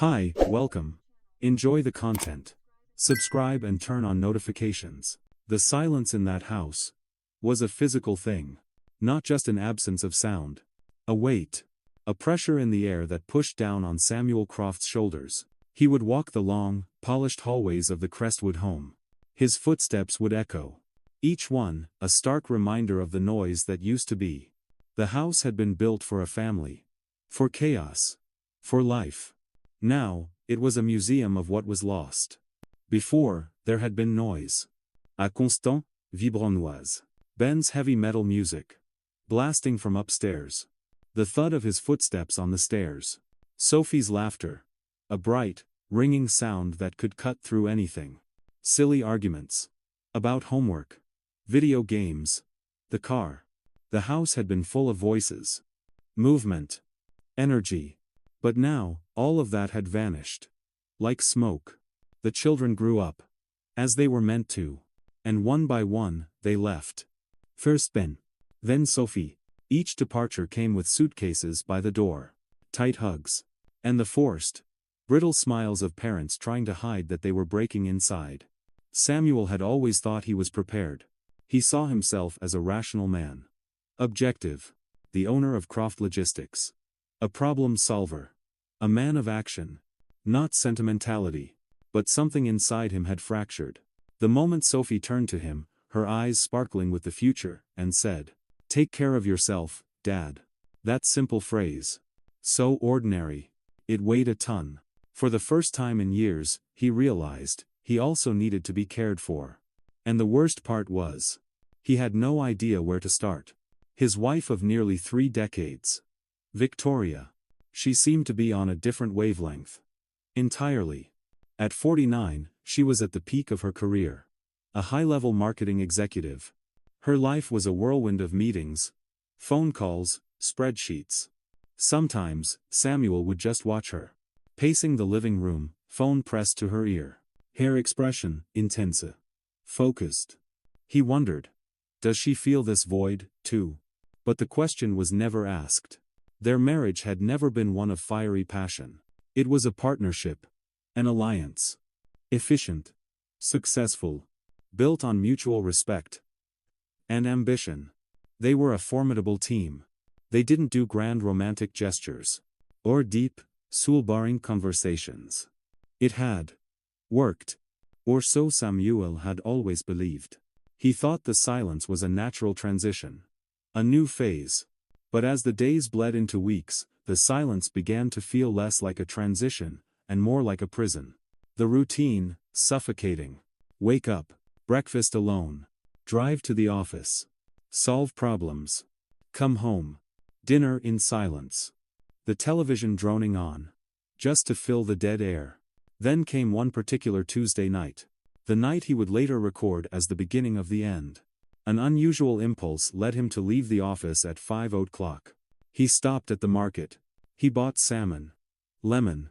Hi, welcome. Enjoy the content. Subscribe and turn on notifications. The silence in that house was a physical thing, not just an absence of sound. A weight, a pressure in the air that pushed down on Samuel Croft's shoulders. He would walk the long, polished hallways of the Crestwood home. His footsteps would echo, each one a stark reminder of the noise that used to be. The house had been built for a family, for chaos, for life. Now, it was a museum of what was lost. Before, there had been noise. A constant, vibrant. Ben's heavy metal music, blasting from upstairs. The thud of his footsteps on the stairs. Sophie's laughter. A bright, ringing sound that could cut through anything. Silly arguments. About homework. Video games. The car. The house had been full of voices. Movement. Energy. But now, all of that had vanished. Like smoke. The children grew up. As they were meant to. And one by one, they left. First Ben. Then Sophie. Each departure came with suitcases by the door. Tight hugs. And the forced, brittle smiles of parents trying to hide that they were breaking inside. Samuel had always thought he was prepared. He saw himself as a rational man. Objective. The owner of Croft Logistics. A problem solver. A man of action. Not sentimentality. But something inside him had fractured. The moment Sophie turned to him, her eyes sparkling with the future, and said, "Take care of yourself, Dad." That simple phrase. So ordinary. It weighed a ton. For the first time in years, he realized, he also needed to be cared for. And the worst part was, he had no idea where to start. His wife of nearly 3 decades. Victoria. She seemed to be on a different wavelength. Entirely. At 49, she was at the peak of her career. A high-level marketing executive. Her life was a whirlwind of meetings, phone calls, spreadsheets. Sometimes, Samuel would just watch her. Pacing the living room, phone pressed to her ear. Hair expression, intense. Focused. He wondered. Does she feel this void, too? But the question was never asked. Their marriage had never been one of fiery passion. It was a partnership. An alliance. Efficient. Successful. Built on mutual respect. And ambition. They were a formidable team. They didn't do grand romantic gestures. Or deep, soul-baring conversations. It had worked. Or so Samuel had always believed. He thought the silence was a natural transition. A new phase. But as the days bled into weeks, the silence began to feel less like a transition, and more like a prison. The routine, suffocating. Wake up, breakfast alone. Drive to the office. Solve problems. Come home. Dinner in silence. The television droning on. Just to fill the dead air. Then came one particular Tuesday night. The night he would later record as the beginning of the end. An unusual impulse led him to leave the office at 5 o'clock. He stopped at the market. He bought salmon. Lemon.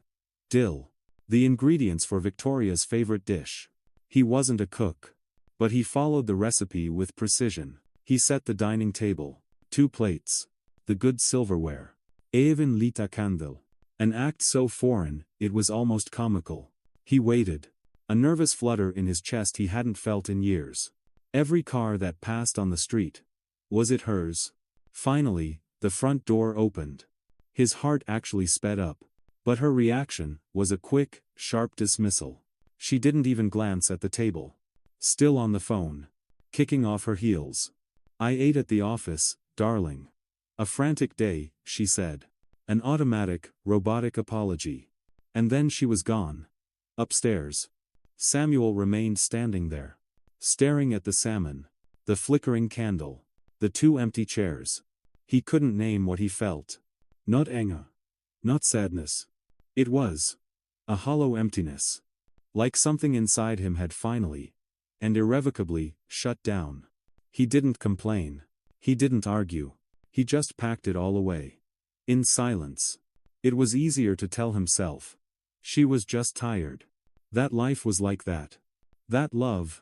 Dill. The ingredients for Victoria's favorite dish. He wasn't a cook. But he followed the recipe with precision. He set the dining table. 2 plates. The good silverware. Even lit a candle. An act so foreign, it was almost comical. He waited. A nervous flutter in his chest he hadn't felt in years. Every car that passed on the street. Was it hers? Finally, the front door opened. His heart actually sped up. But her reaction was a quick, sharp dismissal. She didn't even glance at the table. Still on the phone. Kicking off her heels. "I ate at the office, darling." A frantic day, she said. An automatic, robotic apology. And then she was gone. Upstairs. Samuel remained standing there. Staring at the salmon. The flickering candle. The 2 empty chairs. He couldn't name what he felt. Not anger. Not sadness. It was a hollow emptiness. Like something inside him had finally, and irrevocably, shut down. He didn't complain. He didn't argue. He just packed it all away. In silence. It was easier to tell himself. She was just tired. That life was like that. That love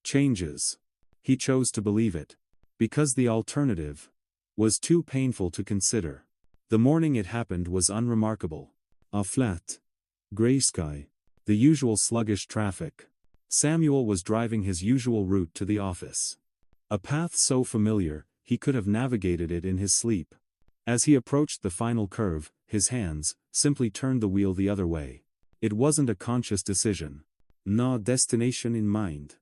changes. He chose to believe it. Because the alternative was too painful to consider. The morning it happened was unremarkable. A flat Gray sky. The usual sluggish traffic. Samuel was driving his usual route to the office. A path so familiar, he could have navigated it in his sleep. As he approached the final curve, his hands simply turned the wheel the other way. It wasn't a conscious decision. No destination in mind.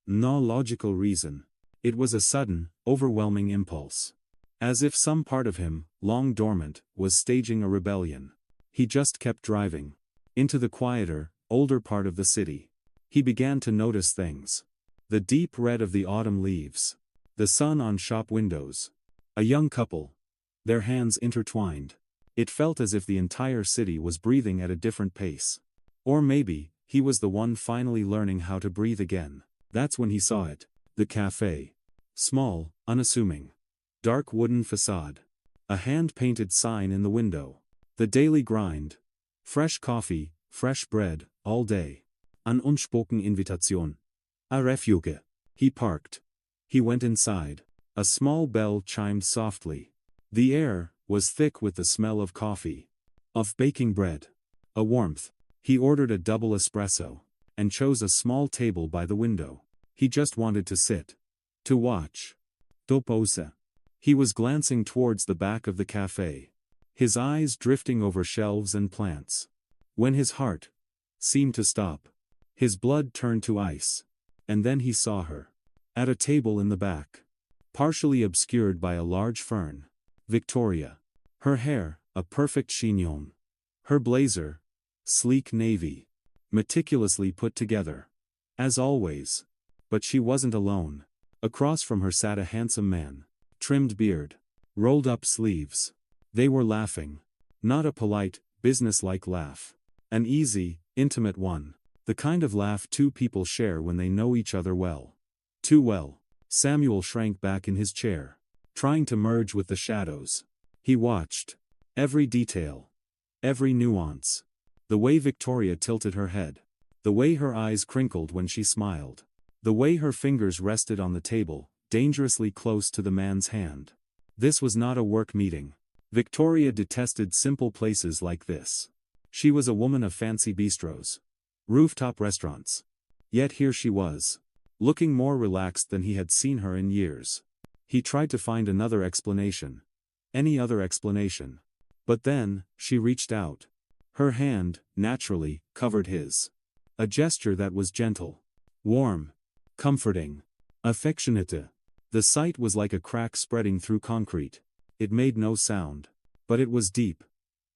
No logical reason. It was a sudden, overwhelming impulse. As if some part of him, long dormant, was staging a rebellion. He just kept driving. Into the quieter, older part of the city. He began to notice things. The deep red of the autumn leaves. The sun on shop windows. A young couple. Their hands intertwined. It felt as if the entire city was breathing at a different pace. Or maybe, he was the one finally learning how to breathe again. That's when he saw it. The cafe. Small, unassuming. Dark wooden facade. A hand-painted sign in the window. The daily grind. Fresh coffee, fresh bread, all day. An unspoken Invitation. A refuge. He parked. He went inside. A small bell chimed softly. The air was thick with the smell of coffee. Of baking bread. A warmth. He ordered a double espresso. And chose a small table by the window. He just wanted to sit. To watch. To pose. He was glancing towards the back of the cafe. His eyes drifting over shelves and plants. When his heart seemed to stop. His blood turned to ice. And then he saw her. At a table in the back. Partially obscured by a large fern. Victoria. Her hair, a perfect chignon. Her blazer. Sleek navy. Meticulously put together. As always. But she wasn't alone. Across from her sat a handsome man. Trimmed beard. Rolled up sleeves. They were laughing. Not a polite, business-like laugh. An easy, intimate one. The kind of laugh two people share when they know each other well. Too well. Samuel shrank back in his chair. Trying to merge with the shadows. He watched. Every detail. Every nuance. The way Victoria tilted her head. The way her eyes crinkled when she smiled. The way her fingers rested on the table, dangerously close to the man's hand. This was not a work meeting. Victoria detested simple places like this. She was a woman of fancy bistros. Rooftop restaurants. Yet here she was. Looking more relaxed than he had seen her in years. He tried to find another explanation. Any other explanation. But then, she reached out. Her hand, naturally, covered his. A gesture that was gentle. Warm. Comforting. Affectionate. The sight was like a crack spreading through concrete. It made no sound. But it was deep.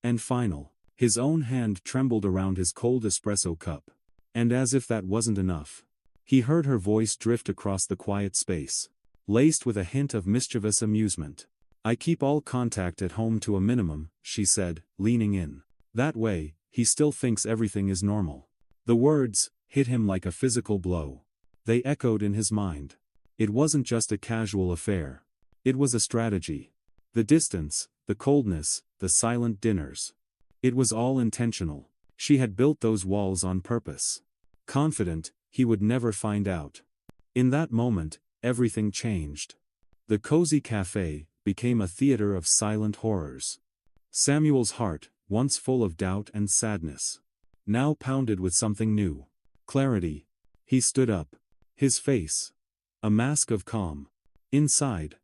And final. His own hand trembled around his cold espresso cup. And as if that wasn't enough. He heard her voice drift across the quiet space. Laced with a hint of mischievous amusement. I keep all contact at home to a minimum, she said, leaning in. That way, he still thinks everything is normal. The words hit him like a physical blow. They echoed in his mind. It wasn't just a casual affair. It was a strategy. The distance, the coldness, the silent dinners. It was all intentional. She had built those walls on purpose. Confident, he would never find out. In that moment, everything changed. The cozy cafe became a theater of silent horrors. Samuel's heart, once full of doubt and sadness, now pounded with something new. Clarity. He stood up. His face. A mask of calm. Inside.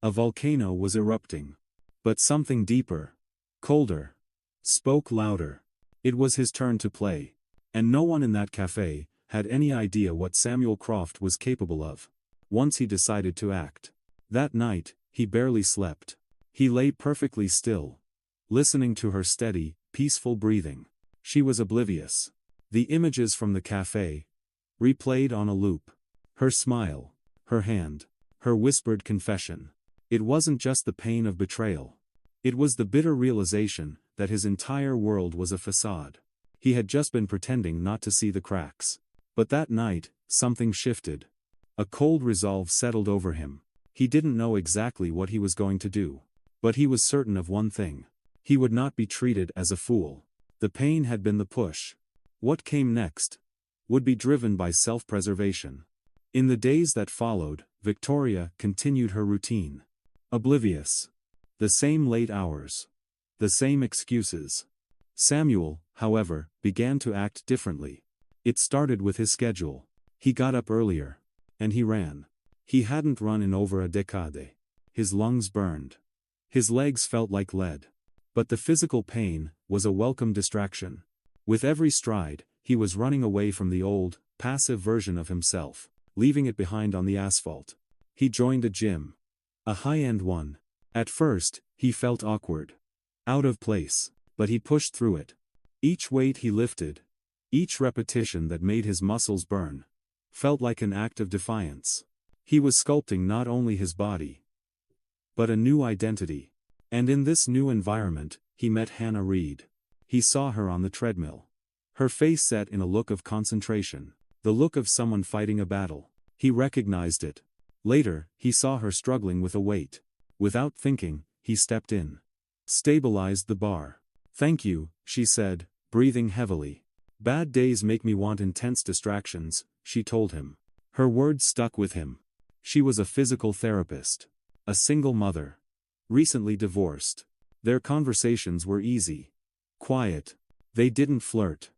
A volcano was erupting. But something deeper. Colder. Spoke louder. It was his turn to play. And no one in that cafe had any idea what Samuel Croft was capable of. Once he decided to act. That night, he barely slept. He lay perfectly still. Listening to her steady, peaceful breathing. She was oblivious. The images from the cafe. Replayed on a loop. Her smile. Her hand. Her whispered confession. It wasn't just the pain of betrayal. It was the bitter realization that his entire world was a facade. He had just been pretending not to see the cracks. But that night, something shifted. A cold resolve settled over him. He didn't know exactly what he was going to do. But he was certain of one thing. He would not be treated as a fool. The pain had been the push. What came next would be driven by self-preservation. In the days that followed, Victoria continued her routine. Oblivious. The same late hours. The same excuses. Samuel, however, began to act differently. It started with his schedule. He got up earlier. And he ran. He hadn't run in over a decade. His lungs burned. His legs felt like lead. But the physical pain was a welcome distraction. With every stride, he was running away from the old, passive version of himself, leaving it behind on the asphalt. He joined a gym. A high-end one. At first, he felt awkward. Out of place. But he pushed through it. Each weight he lifted, each repetition that made his muscles burn, felt like an act of defiance. He was sculpting not only his body, but a new identity. And in this new environment, he met Hannah Reed. He saw her on the treadmill. Her face set in a look of concentration, the look of someone fighting a battle. He recognized it. Later, he saw her struggling with a weight. Without thinking, he stepped in. Stabilized the bar. "Thank you," she said, breathing heavily. "Bad days make me want intense distractions," she told him. Her words stuck with him. She was a physical therapist. A single mother. Recently divorced. Their conversations were easy. Quiet. They didn't flirt.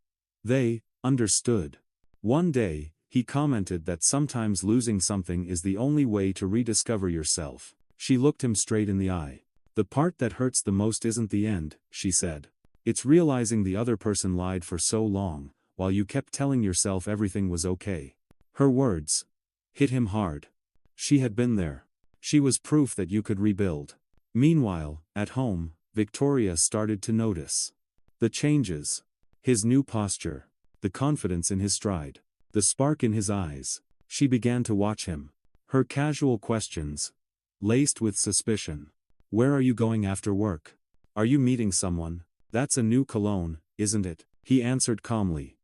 They understood. One day, he commented that sometimes losing something is the only way to rediscover yourself. She looked him straight in the eye. "The part that hurts the most isn't the end," she said. "It's realizing the other person lied for so long, while you kept telling yourself everything was okay." Her words hit him hard. She had been there. She was proof that you could rebuild. Meanwhile, at home, Victoria started to notice the changes. His new posture. The confidence in his stride. The spark in his eyes. She began to watch him. Her casual questions, laced with suspicion. "Where are you going after work? Are you meeting someone? That's a new cologne, isn't it?" He answered calmly.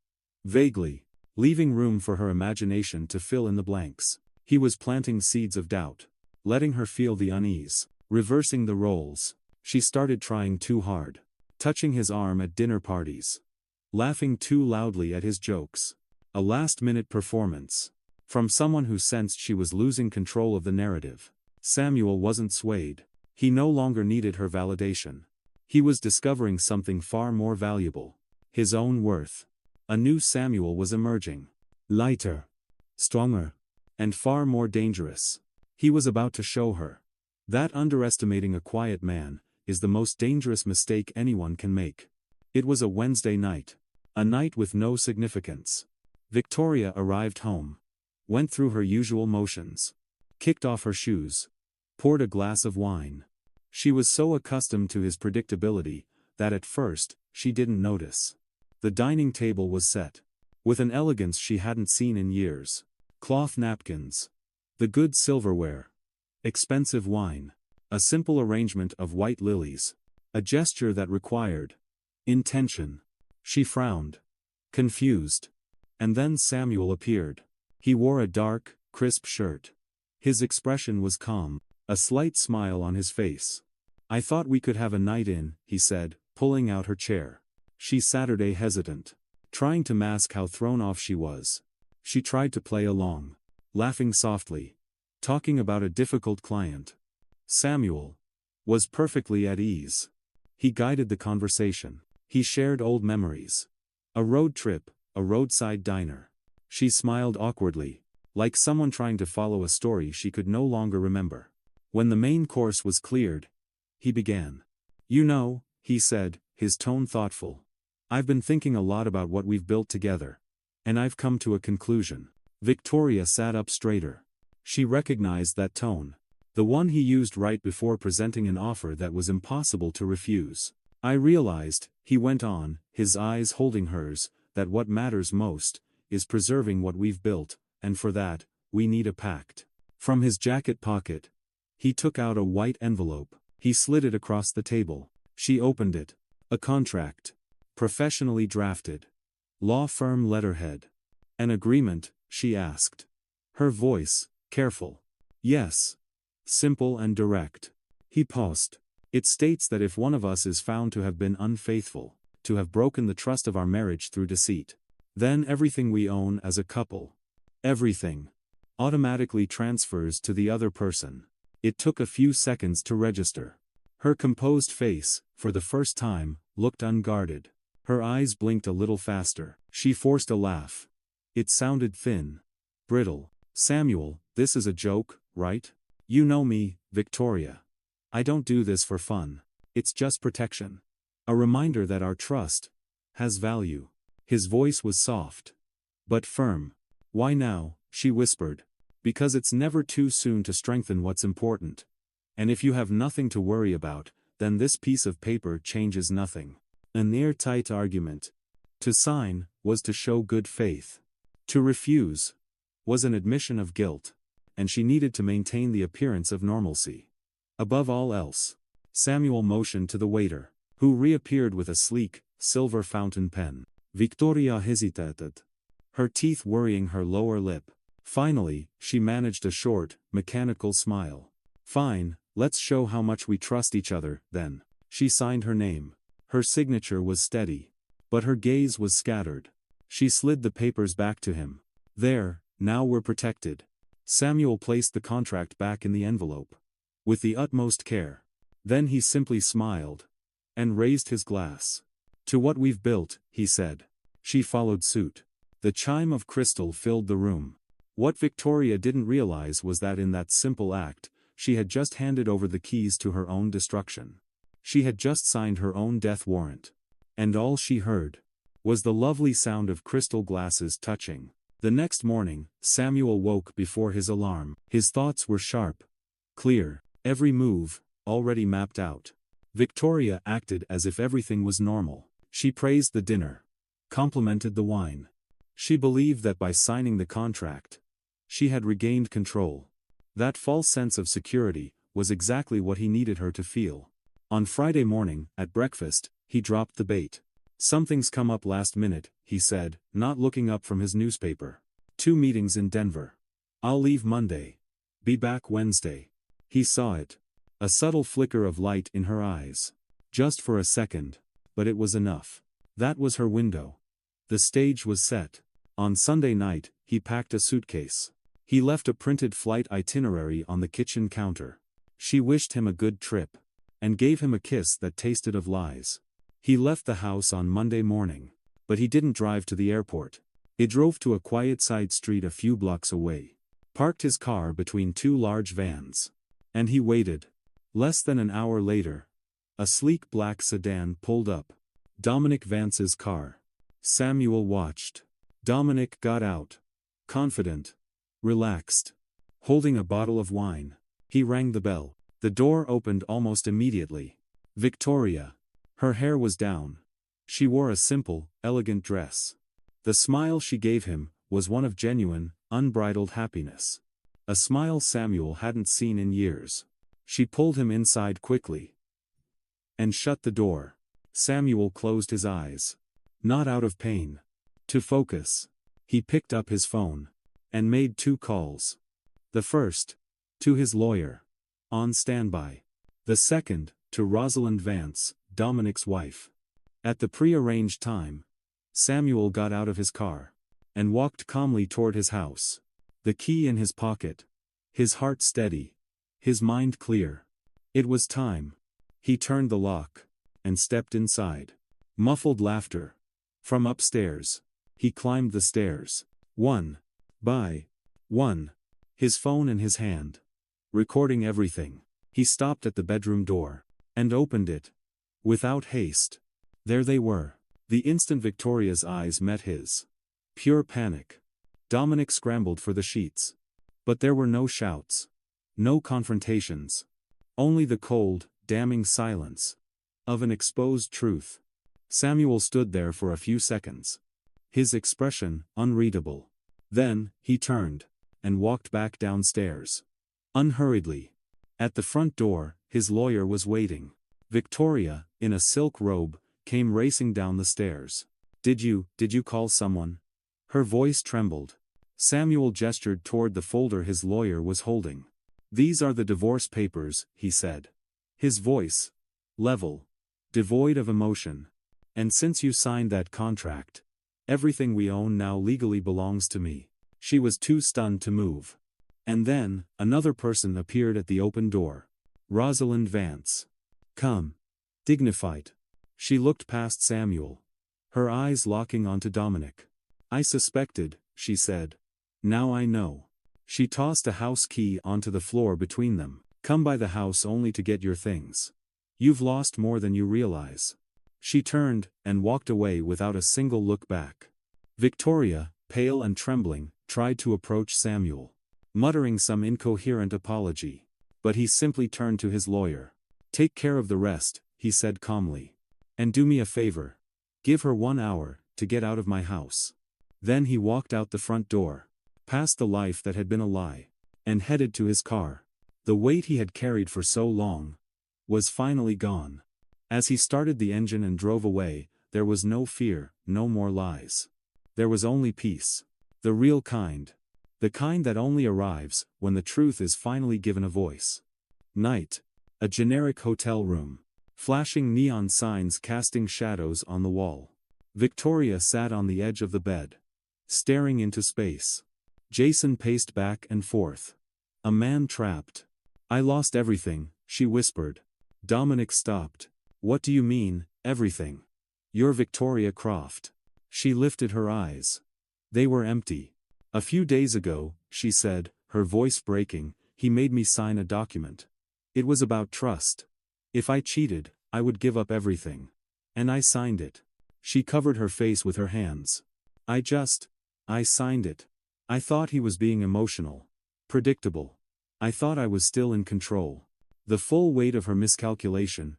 Vaguely. Leaving room for her imagination to fill in the blanks. He was planting seeds of doubt. Letting her feel the unease. Reversing the roles. She started trying too hard. Touching his arm at dinner parties. Laughing too loudly at his jokes. A last-minute performance. From someone who sensed she was losing control of the narrative. Samuel wasn't swayed. He no longer needed her validation. He was discovering something far more valuable. His own worth. A new Samuel was emerging. Lighter. Stronger. And far more dangerous. He was about to show her that underestimating a quiet man is the most dangerous mistake anyone can make. It was a Wednesday night. A night with no significance. Victoria arrived home. Went through her usual motions. Kicked off her shoes. Poured a glass of wine. She was so accustomed to his predictability that at first, she didn't notice. The dining table was set. With an elegance she hadn't seen in years. Cloth napkins. The good silverware. Expensive wine. A simple arrangement of white lilies. A gesture that required intention. She frowned. Confused. And then Samuel appeared. He wore a dark, crisp shirt. His expression was calm, a slight smile on his face. "I thought we could have a night in," he said, pulling out her chair. She Saturday hesitant. Trying to mask how thrown off she was. She tried to play along. Laughing softly. Talking about a difficult client. Samuel was perfectly at ease. He guided the conversation. He shared old memories. A road trip, a roadside diner. She smiled awkwardly, like someone trying to follow a story she could no longer remember. When the main course was cleared, he began. "You know," he said, his tone thoughtful. "I've been thinking a lot about what we've built together. And I've come to a conclusion." Victoria sat up straighter. She recognized that tone. The one he used right before presenting an offer that was impossible to refuse. "I realized," he went on, his eyes holding hers, "that what matters most is preserving what we've built, and for that, we need a pact." From his jacket pocket, he took out a white envelope. He slid it across the table. She opened it. A contract. Professionally drafted. Law firm letterhead. "An agreement?" she asked. Her voice, careful. "Yes." Simple and direct. He paused. "It states that if one of us is found to have been unfaithful, to have broken the trust of our marriage through deceit, then everything we own as a couple, everything, automatically transfers to the other person." It took a few seconds to register. Her composed face, for the first time, looked unguarded. Her eyes blinked a little faster. She forced a laugh. It sounded thin. Brittle. "Samuel, this is a joke, right? You know me, Victoria. I don't do this for fun. It's just protection. A reminder that our trust has value." His voice was soft, but firm. "Why now?" she whispered. "Because it's never too soon to strengthen what's important. And if you have nothing to worry about, then this piece of paper changes nothing." An airtight argument. To sign was to show good faith. To refuse was an admission of guilt, and she needed to maintain the appearance of normalcy. Above all else, Samuel motioned to the waiter, who reappeared with a sleek, silver fountain pen. Victoria hesitated, her teeth worrying her lower lip. Finally, she managed a short, mechanical smile. "Fine, let's show how much we trust each other, then." She signed her name. Her signature was steady, but her gaze was scattered. She slid the papers back to him. "There, now we're protected." Samuel placed the contract back in the envelope, with the utmost care. Then he simply smiled, and raised his glass. "To what we've built," he said. She followed suit. The chime of crystal filled the room. What Victoria didn't realize was that in that simple act, she had just handed over the keys to her own destruction. She had just signed her own death warrant. And all she heard was the lovely sound of crystal glasses touching. The next morning, Samuel woke before his alarm. His thoughts were sharp, clear, every move already mapped out. Victoria acted as if everything was normal. She praised the dinner, complimented the wine. She believed that by signing the contract, she had regained control. That false sense of security was exactly what he needed her to feel. On Friday morning, at breakfast, he dropped the bait. "Something's come up last minute," he said, not looking up from his newspaper. "2 meetings in Denver. I'll leave Monday. Be back Wednesday." He saw it. A subtle flicker of light in her eyes. Just for a second. But it was enough. That was her window. The stage was set. On Sunday night, he packed a suitcase. He left a printed flight itinerary on the kitchen counter. She wished him a good trip, and gave him a kiss that tasted of lies. He left the house on Monday morning. But he didn't drive to the airport. He drove to a quiet side street a few blocks away. Parked his car between 2 large vans. And he waited. Less than an hour later, a sleek black sedan pulled up. Dominic Vance's car. Samuel watched. Dominic got out. Confident. Relaxed. Holding a bottle of wine. He rang the bell. The door opened almost immediately. Victoria. Her hair was down. She wore a simple, elegant dress. The smile she gave him was one of genuine, unbridled happiness. A smile Samuel hadn't seen in years. She pulled him inside quickly and shut the door. Samuel closed his eyes. Not out of pain. To focus. He picked up his phone and made 2 calls. The first, to his lawyer, on standby. The second, to Rosalind Vance, Dominic's wife. At the pre-arranged time, Samuel got out of his car and walked calmly toward his house. The key in his pocket. His heart steady. His mind clear. It was time. He turned the lock and stepped inside. Muffled laughter from upstairs. He climbed the stairs. One by one. His phone in his hand. Recording everything. He stopped at the bedroom door and opened it. Without haste. There they were. The instant Victoria's eyes met his. Pure panic. Dominic scrambled for the sheets. But there were no shouts. No confrontations. Only the cold, damning silence of an exposed truth. Samuel stood there for a few seconds. His expression, unreadable. Then, he turned and walked back downstairs. Unhurriedly. At the front door, his lawyer was waiting. Victoria, in a silk robe, came racing down the stairs. Did you call someone?" Her voice trembled. Samuel gestured toward the folder his lawyer was holding. "These are the divorce papers," he said. His voice, level, devoid of emotion. "And since you signed that contract, everything we own now legally belongs to me." She was too stunned to move. And then, another person appeared at the open door. Rosalind Vance. Calm. Dignified. She looked past Samuel. her eyes locking onto Dominic. "I suspected," she said. "Now I know." She tossed a house key onto the floor between them. "Come by the house only to get your things. You've lost more than you realize." She turned, and walked away without a single look back. Victoria, pale and trembling, tried to approach Samuel, muttering some incoherent apology. But he simply turned to his lawyer. "Take care of the rest," he said calmly. "And do me a favor. Give her 1 hour, to get out of my house." Then he walked out the front door, past the life that had been a lie, and headed to his car. The weight he had carried for so long was finally gone. As he started the engine and drove away, there was no fear, no more lies. There was only peace. The real kind. The kind that only arrives when the truth is finally given a voice. Night. A generic hotel room. Flashing neon signs casting shadows on the wall. Victoria sat on the edge of the bed, staring into space. Jason paced back and forth. A man trapped. "I lost everything," she whispered. Dominic stopped. "What do you mean, everything? You're Victoria Croft." She lifted her eyes. They were empty. "A few days ago," she said, her voice breaking, "he made me sign a document. It was about trust. If I cheated, I would give up everything. And I signed it." She covered her face with her hands. I signed it. I thought he was being emotional. Predictable. I thought I was still in control." The full weight of her miscalculation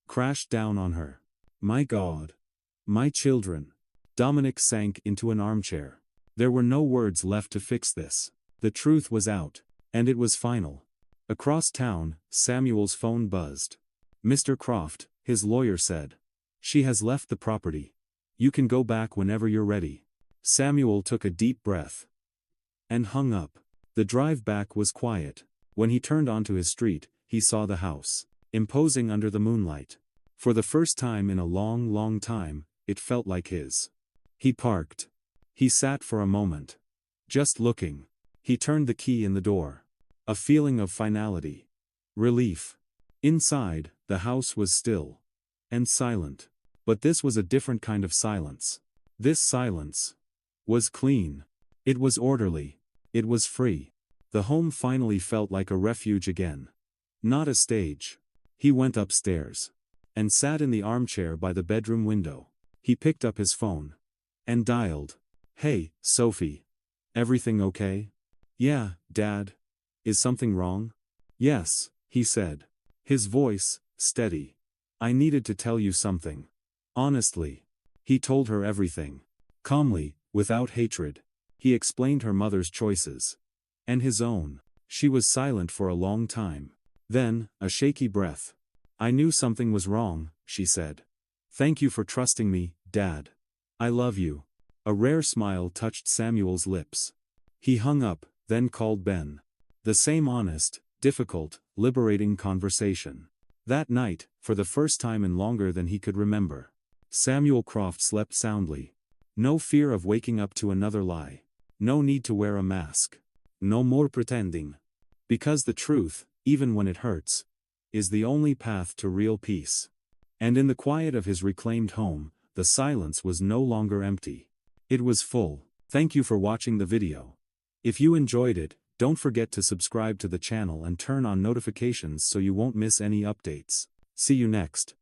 crashed down on her. "My God. My children." Dominic sank into an armchair. There were no words left to fix this. The truth was out. And it was final. Across town, Samuel's phone buzzed. "Mr. Croft," his lawyer said. "She has left the property. You can go back whenever you're ready." Samuel took a deep breath and hung up. The drive back was quiet. When he turned onto his street, he saw the house, imposing under the moonlight. For the first time in a long, long time, it felt like his. He parked. He sat for a moment, just looking. He turned the key in the door. A feeling of finality. Relief. Inside, the house was still and silent. But this was a different kind of silence. This silence was clean. It was orderly. It was free. The home finally felt like a refuge again. Not a stage. He went upstairs and sat in the armchair by the bedroom window. He picked up his phone and dialed. "Hey, Sophie. Everything okay?" "Yeah, Dad. Is something wrong?" "Yes," he said. His voice, steady. "I needed to tell you something. Honestly." He told her everything. Calmly, without hatred. He explained her mother's choices. And his own. She was silent for a long time. Then, a shaky breath. "I knew something was wrong," she said. "Thank you for trusting me, Dad. I love you." A rare smile touched Samuel's lips. He hung up, then called Ben. The same honest, difficult, liberating conversation. That night, for the first time in longer than he could remember, Samuel Croft slept soundly. No fear of waking up to another lie. No need to wear a mask. No more pretending. Because the truth, even when it hurts, is the only path to real peace. And in the quiet of his reclaimed home, the silence was no longer empty. It was full. Thank you for watching the video. If you enjoyed it, don't forget to subscribe to the channel and turn on notifications so you won't miss any updates. See you next.